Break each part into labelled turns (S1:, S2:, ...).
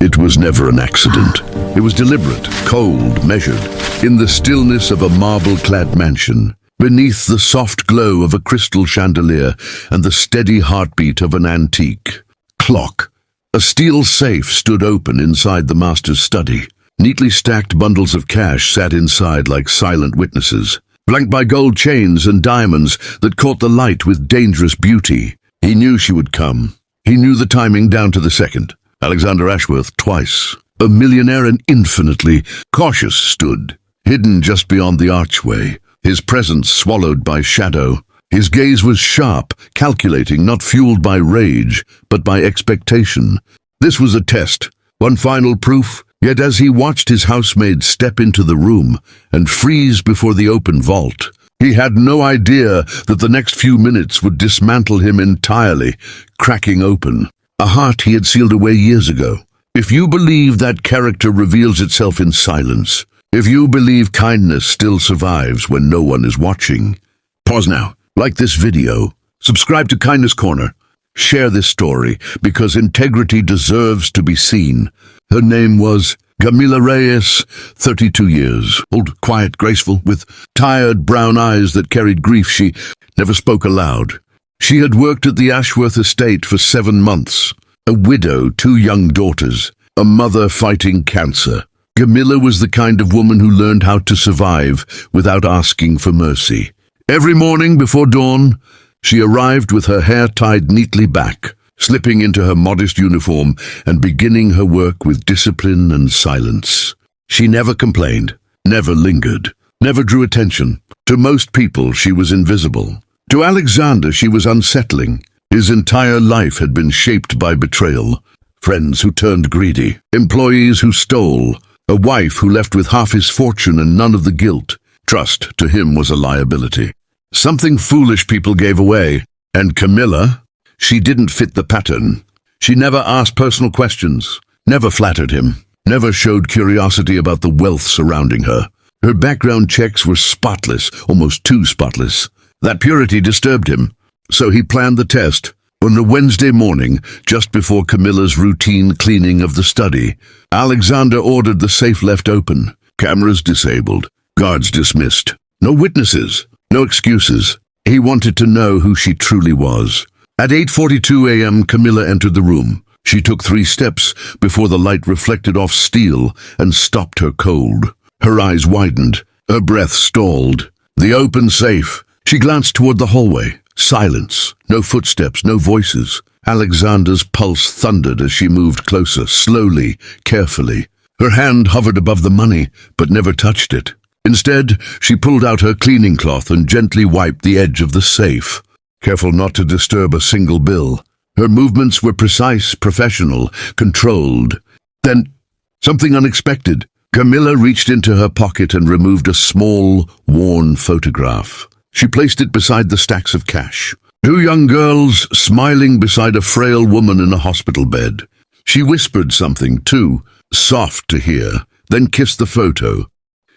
S1: It was never an accident. It was deliberate, cold, measured, in the stillness of a marble-clad mansion, beneath the soft glow of a crystal chandelier and the steady heartbeat of an antique clock. A steel safe stood open inside the master's study. Neatly stacked bundles of cash sat inside like silent witnesses, flanked by gold chains and diamonds that caught the light with dangerous beauty. He knew she would come. He knew the timing down to the second. Alexander Ashworth twice. A millionaire and infinitely cautious stood, hidden just beyond the archway, his presence swallowed by shadow. His gaze was sharp, calculating, not fueled by rage, but by expectation. This was a test, one final proof, yet as he watched his housemaid step into the room and freeze before the open vault, he had no idea that the next few minutes would dismantle him entirely, cracking open a heart he had sealed away years ago. If you believe that character reveals itself in silence, if you believe kindness still survives when no one is watching, pause now, like this video, subscribe to Kindness Corner, share this story, because integrity deserves to be seen. Her name was Camila Reyes, 32 years old, quiet, graceful, with tired brown eyes that carried grief. She never spoke aloud. She had worked at the Ashworth estate for 7 months, a widow, 2 young daughters, a mother fighting cancer. Camila was the kind of woman who learned how to survive without asking for mercy. Every morning before dawn, she arrived with her hair tied neatly back, slipping into her modest uniform and beginning her work with discipline and silence. She never complained, never lingered, never drew attention. To most people, she was invisible. To Alexander, she was unsettling. His entire life had been shaped by betrayal. Friends who turned greedy, employees who stole, a wife who left with half his fortune and none of the guilt. Trust to him was a liability. Something foolish people gave away. And Camila, she didn't fit the pattern. She never asked personal questions, never flattered him, never showed curiosity about the wealth surrounding her. Her background checks were spotless, almost too spotless. That purity disturbed him, so he planned the test. On a Wednesday morning, just before Camila's routine cleaning of the study, Alexander ordered the safe left open, cameras disabled, guards dismissed. No witnesses, no excuses. He wanted to know who she truly was. At 8:42 a.m., Camila entered the room. She took 3 steps before the light reflected off steel and stopped her cold. Her eyes widened, her breath stalled. The open safe. She glanced toward the hallway. Silence. No footsteps, no voices. Alexander's pulse thundered as she moved closer, slowly, carefully. Her hand hovered above the money, but never touched it. Instead, she pulled out her cleaning cloth and gently wiped the edge of the safe, careful not to disturb a single bill. Her movements were precise, professional, controlled. Then, something unexpected. Camila reached into her pocket and removed a small, worn photograph. She placed it beside the stacks of cash. 2 young girls smiling beside a frail woman in a hospital bed. She whispered something, too soft to hear, then kissed the photo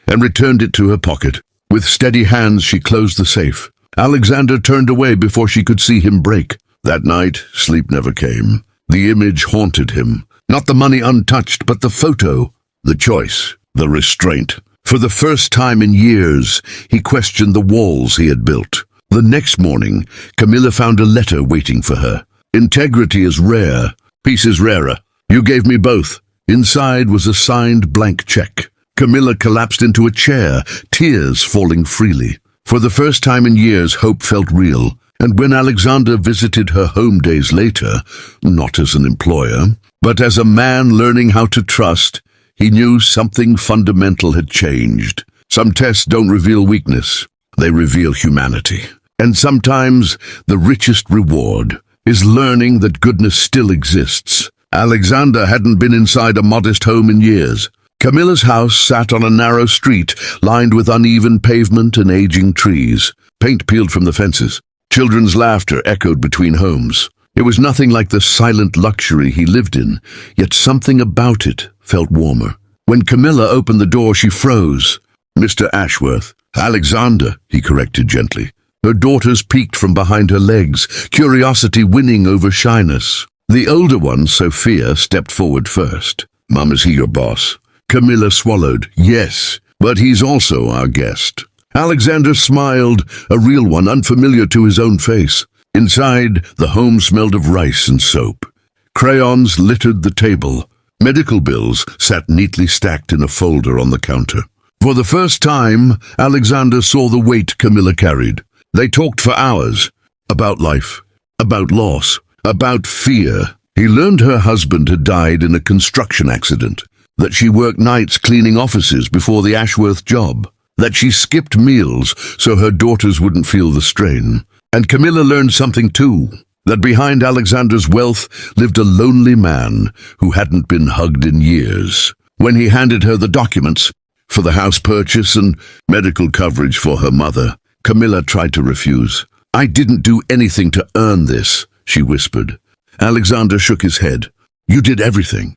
S1: and returned it to her pocket. With steady hands, she closed the safe. Alexander turned away before she could see him break. That night, sleep never came. The image haunted him. Not the money untouched, but the photo, the choice, the restraint. For the first time in years, he questioned the walls he had built. The next morning, Camila found a letter waiting for her. Integrity is rare. Peace is rarer. You gave me both. Inside was a signed blank check. Camila collapsed into a chair, tears falling freely. For the first time in years, hope felt real. And when Alexander visited her home days later, not as an employer, but as a man learning how to trust, he knew something fundamental had changed. Some tests don't reveal weakness. They reveal humanity. And sometimes the richest reward is learning that goodness still exists. Alexander hadn't been inside a modest home in years. Camila's house sat on a narrow street lined with uneven pavement and aging trees. Paint peeled from the fences. Children's laughter echoed between homes. It was nothing like the silent luxury he lived in, yet something about it felt warmer. When Camila opened the door, she froze. "Mr. Ashworth." "Alexander," he corrected gently. Her daughters peeked from behind her legs, curiosity winning over shyness. The older one, Sophia, stepped forward first. Mum, is he your boss? Camila swallowed. Yes, but he's also our guest. Alexander smiled, a real one, unfamiliar to his own face. Inside, the home smelled of rice and soap. Crayons littered the table. Medical bills sat neatly stacked in a folder on the counter. For the first time, Alexander saw the weight Camila carried. They talked for hours. About life, about loss, about fear. He learned her husband had died in a construction accident, that she worked nights cleaning offices before the Ashworth job, that she skipped meals so her daughters wouldn't feel the strain. And Camila learned something too, that behind Alexander's wealth lived a lonely man who hadn't been hugged in years. When he handed her the documents for the house purchase and medical coverage for her mother, Camila tried to refuse. "I didn't do anything to earn this," she whispered. Alexander shook his head. "You did everything."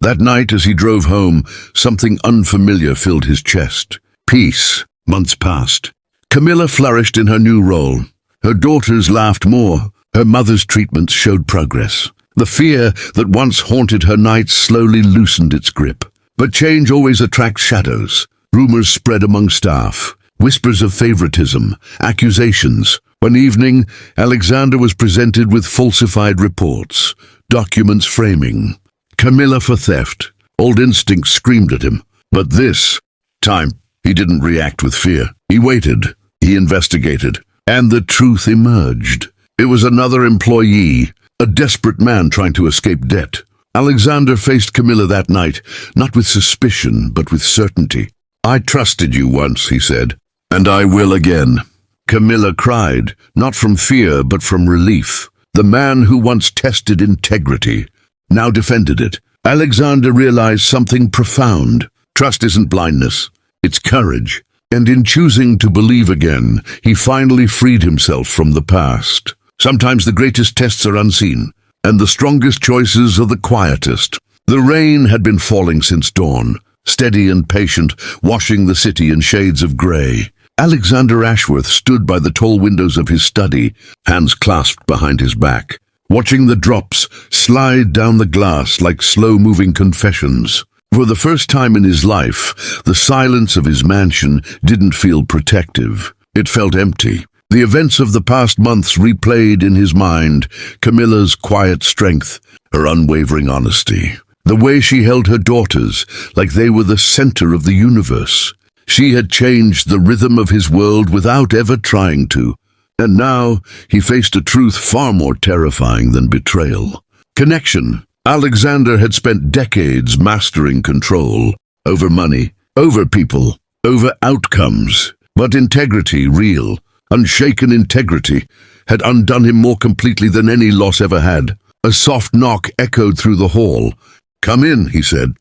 S1: That night, as he drove home, something unfamiliar filled his chest. Peace. Months passed. Camila flourished in her new role. Her daughters laughed more. Her mother's treatments showed progress. The fear that once haunted her nights slowly loosened its grip. But change always attracts shadows. Rumors spread among staff. Whispers of favoritism, accusations. One evening, Alexander was presented with falsified reports, documents framing Camila for theft. Old instincts screamed at him. But this time, he didn't react with fear. He waited. He investigated. And the truth emerged. It was another employee, a desperate man trying to escape debt. Alexander faced Camila that night, not with suspicion, but with certainty. "I trusted you once," he said, "and I will again." Camila cried, not from fear, but from relief. The man who once tested integrity now defended it. Alexander realized something profound. Trust isn't blindness, it's courage. And in choosing to believe again, he finally freed himself from the past. Sometimes the greatest tests are unseen, and the strongest choices are the quietest. The rain had been falling since dawn, steady and patient, washing the city in shades of grey. Alexander Ashworth stood by the tall windows of his study, hands clasped behind his back, watching the drops slide down the glass like slow-moving confessions. For the first time in his life, the silence of his mansion didn't feel protective. It felt empty. The events of the past months replayed in his mind, Camila's quiet strength, her unwavering honesty, the way she held her daughters like they were the center of the universe. She had changed the rhythm of his world without ever trying to. And now he faced a truth far more terrifying than betrayal. Connection. Alexander had spent decades mastering control over money, over people, over outcomes. But integrity, real, unshaken integrity, had undone him more completely than any loss ever had. A soft knock echoed through the hall. "Come in," he said.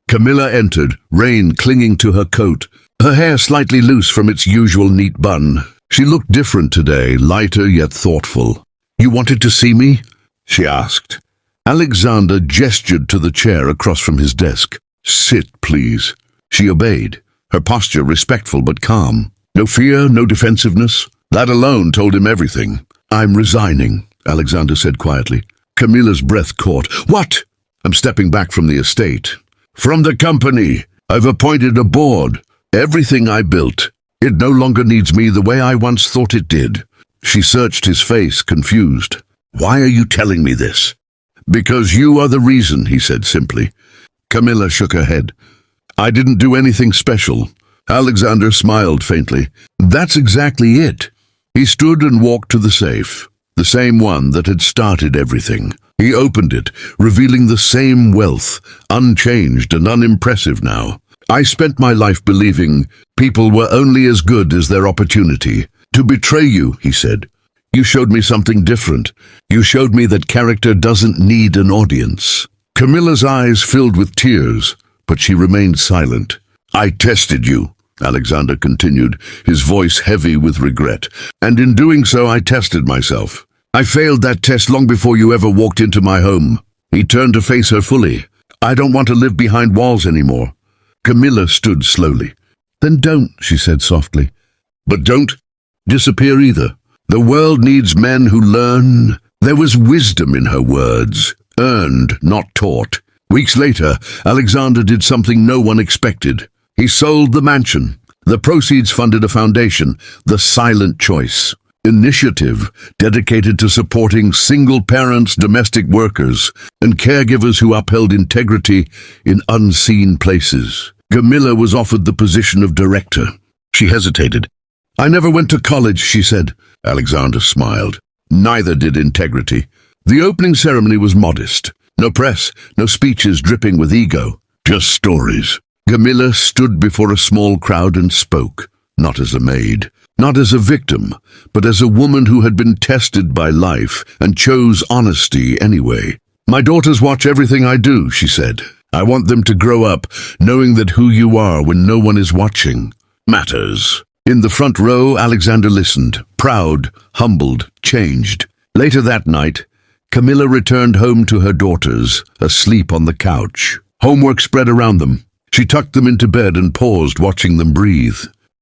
S1: Camila entered, rain clinging to her coat, her hair slightly loose from its usual neat bun. She looked different today, lighter yet thoughtful. "You wanted to see me?" she asked. Alexander gestured to the chair across from his desk. "Sit, please." She obeyed, her posture respectful but calm. No fear, no defensiveness. That alone told him everything. "I'm resigning," Alexander said quietly. Camila's breath caught. "What?" "I'm stepping back from the estate. From the company. I've appointed a board. Everything I built. It no longer needs me the way I once thought it did." She searched his face, confused. "Why are you telling me this?" "Because you are the reason," he said simply. Camila shook her head. "I didn't do anything special." Alexander smiled faintly. "That's exactly it." He stood and walked to the safe, the same one that had started everything. He opened it, revealing the same wealth, unchanged and unimpressive now. "I spent my life believing people were only as good as their opportunity. To betray you," he said. "You showed me something different. You showed me that character doesn't need an audience." Camila's eyes filled with tears, but she remained silent. "I tested you," Alexander continued, his voice heavy with regret. "And in doing so, I tested myself. I failed that test long before you ever walked into my home." He turned to face her fully. "I don't want to live behind walls anymore." Camila stood slowly. "Then don't," she said softly. "But don't disappear either. The world needs men who learn." There was wisdom in her words, earned, not taught. Weeks later, Alexander did something no one expected. He sold the mansion. The proceeds funded a foundation, the Silent Choice Initiative, dedicated to supporting single parents, domestic workers, and caregivers who upheld integrity in unseen places. Camila was offered the position of director. She hesitated. "I never went to college," she said. Alexander smiled. Neither did integrity. The opening ceremony was modest. No press, no speeches dripping with ego, just stories. Camila stood before a small crowd and spoke, not as a maid, not as a victim, but as a woman who had been tested by life and chose honesty anyway. "My daughters watch everything I do," she said. "I want them to grow up knowing that who you are when no one is watching matters." In the front row, Alexander listened, proud, humbled, changed. Later that night, Camila returned home to her daughters, asleep on the couch. Homework spread around them. She tucked them into bed and paused, watching them breathe.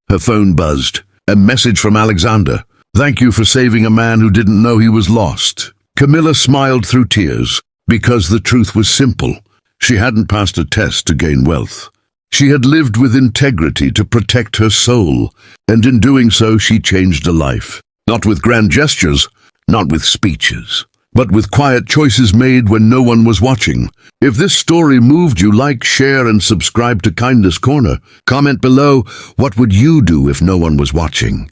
S1: Her phone buzzed. A message from Alexander. "Thank you for saving a man who didn't know he was lost." Camila smiled through tears, because the truth was simple. She hadn't passed a test to gain wealth. She had lived with integrity to protect her soul, and in doing so she changed a life. Not with grand gestures, not with speeches, but with quiet choices made when no one was watching. If this story moved you, like, share, and subscribe to Kindness Corner. Comment below, what would you do if no one was watching?